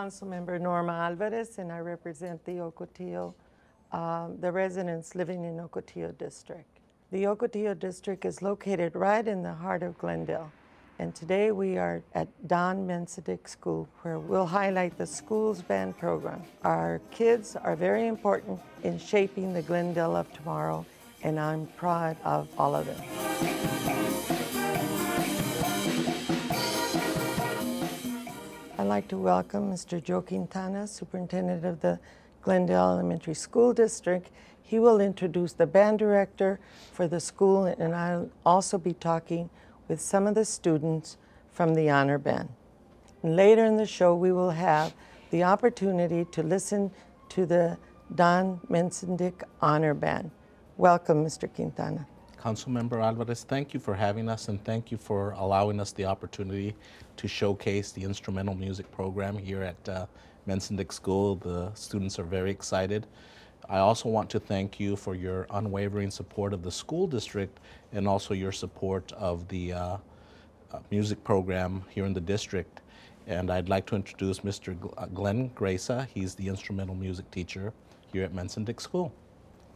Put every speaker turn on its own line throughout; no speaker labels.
Councilmember Norma Alvarez, and I represent the Ocotillo, the residents living in Ocotillo District. The Ocotillo District is located right in the heart of Glendale, and today we are at Don Mensidick School, where we'll highlight the school's band program. Our kids are very important in shaping the Glendale of tomorrow, and I'm proud of all of them. I'd like to welcome Mr. Joe Quintana, Superintendent of the Glendale Elementary School District. He will introduce the band director for the school, and I'll also be talking with some of the students from the honor band. And later in the show, we will have the opportunity to listen to the Don Mensidick Honor Band. Welcome, Mr. Quintana.
Councilmember Alvarez, thank you for having us, and thank you for allowing us the opportunity to showcase the instrumental music program here at Mensidick School. The students are very excited. I also want to thank you for your unwavering support of the school district and also your support of the music program here in the district. And I'd like to introduce Mr. Glen Graca. He's the instrumental music teacher here at Mensidick School.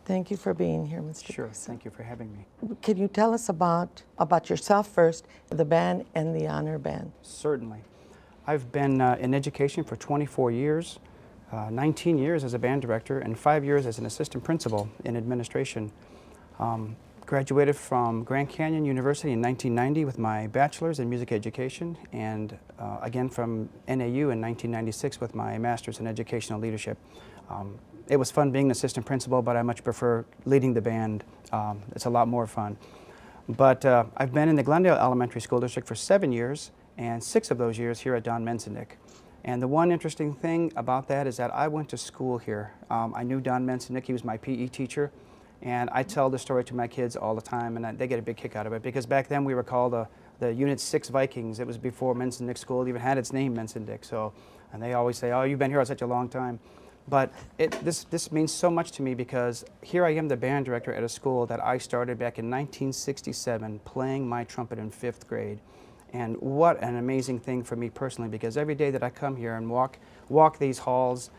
Thank you for being here, Mr.
Sure,
Graca.
thank you for having me.
Can you tell us about yourself first, the band and the honor band?
Certainly. I've been in education for 24 years, 19 years as a band director, and 5 years as an assistant principal in administration. Graduated from Grand Canyon University in 1990 with my bachelor's in music education, and again from NAU in 1996 with my master's in educational leadership. It was fun being an assistant principal, but I much prefer leading the band. It's a lot more fun. But I've been in the Glendale Elementary School District for 7 years, and 6 of those years here at Don Mensidick. And the one interesting thing about that is that I went to school here. I knew Don Mensidick. He was my PE teacher, and I tell the story to my kids all the time, and they get a big kick out of it, because back then we were called the Unit 6 Vikings. It was before Mensidick School even had its name, Mensidick. So, and they always say, "Oh, you've been here such a long time." But this means so much to me, because here I am, the band director at a school that I started back in 1967 playing my trumpet in 5th grade. And what an amazing thing for me personally, because every day that I come here and walk these halls,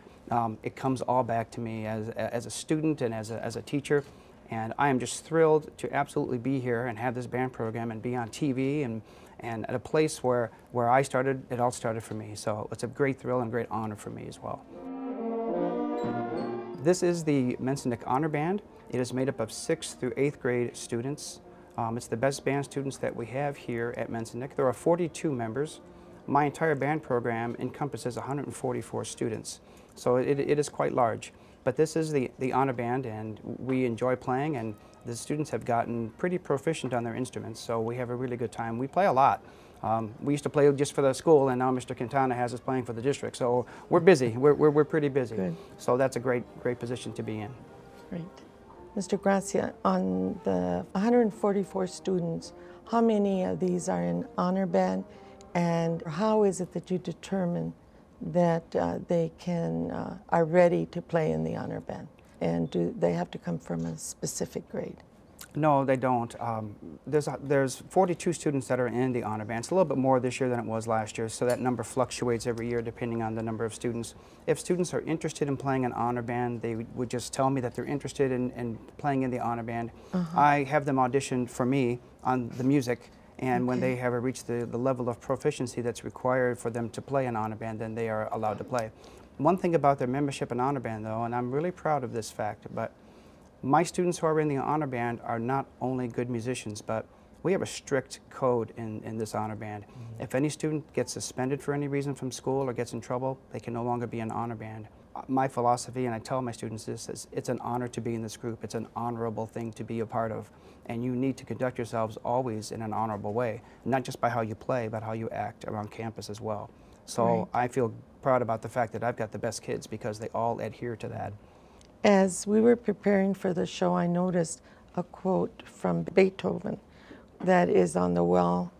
it comes all back to me as a student and as a teacher. And I am just thrilled to absolutely be here and have this band program and be on TV and at a place where I started, it all started for me. So it's a great thrill and great honor for me as well. This is the Mensidick Honor Band. It is made up of 6th through 8th grade students. It's the best band students that we have here at Mensidick. There are 42 members. My entire band program encompasses 144 students, so it is quite large. But this is the honor band, and we enjoy playing, and the students have gotten pretty proficient on their instruments, so we have a really good time. We play a lot. We used to play just for the school, and now Mr. Quintana has us playing for the district. So we're busy. We're pretty busy.
Good.
So that's a great position to be in.
Great. Mr. Graca, on the 144 students, how many of these are in honor band, and how is it that you determine that they are ready to play in the honor band? And do they have to come from a specific grade?
No, they don't. There's 42 students that are in the honor band. It's a little bit more this year than it was last year, so that number fluctuates every year depending on the number of students. If students are interested in playing an honor band, they would just tell me that they're interested in playing in the honor band. I have them audition for me on the music, and when they have reached the level of proficiency that's required for them to play an honor band, then they are allowed to play. One thing about their membership in honor band, though, and I'm really proud of this fact, but my students who are in the honor band are not only good musicians, but we have a strict code in this honor band. If any student gets suspended for any reason from school or gets in trouble, they can no longer be in honor band. My philosophy, and I tell my students this, is it's an honor to be in this group. It's an honorable thing to be a part of. And you need to conduct yourselves always in an honorable way, not just by how you play, but how you act around campus as well. So
Right.
I feel proud about the fact that I've got the best kids because they all adhere to that.
As we were preparing for the show, I noticed a quote from Beethoven that is on the wall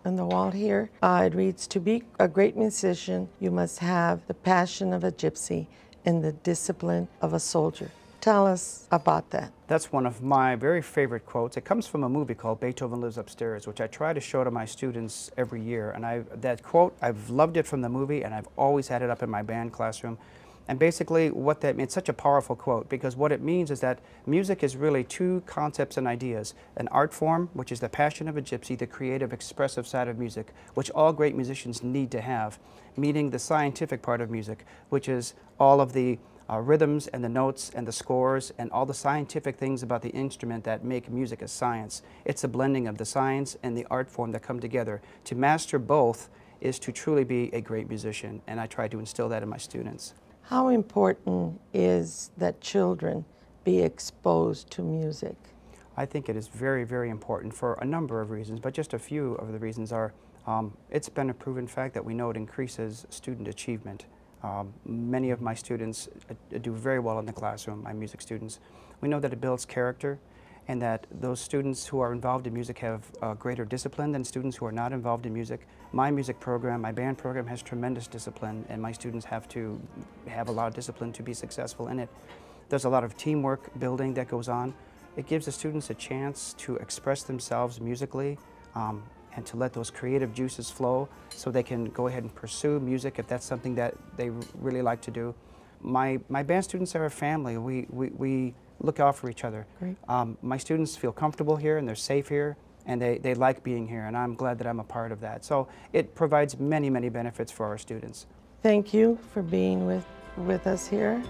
here. It reads, "To be a great musician, you must have the passion of a gypsy and the discipline of a soldier." Tell us about that.
That's one of my very favorite quotes. It comes from a movie called Beethoven Lives Upstairs, which I try to show to my students every year. And that quote, I've loved it from the movie, and I've always had it up in my band classroom. And basically what that means, it's such a powerful quote, because what it means is that music is really two concepts and ideas. An art form, which is the passion of a gypsy, the creative, expressive side of music, which all great musicians need to have, meeting the scientific part of music, which is all of the rhythms and the notes and the scores and all the scientific things about the instrument that make music a science. It's a blending of the science and the art form that come together. To master both is to truly be a great musician, and I try to instill that in my students.
How important is that children be exposed to music?
I think it is very, very important for a number of reasons, but just a few of the reasons are, it's been a proven fact that we know it increases student achievement. Many of my students do very well in the classroom, my music students. We know that it builds character, and that those students who are involved in music have greater discipline than students who are not involved in music. My music program, my band program has tremendous discipline, and my students have to have a lot of discipline to be successful in it. There's a lot of teamwork building that goes on. It gives the students a chance to express themselves musically, and to let those creative juices flow so they can go ahead and pursue music if that's something that they really like to do. My band students are a family. We look out for each other.
Great.
My students feel comfortable here and they're safe here, and they like being here, and I'm glad that I'm a part of that. So it provides many, many benefits for our students.
Thank you for being with us here.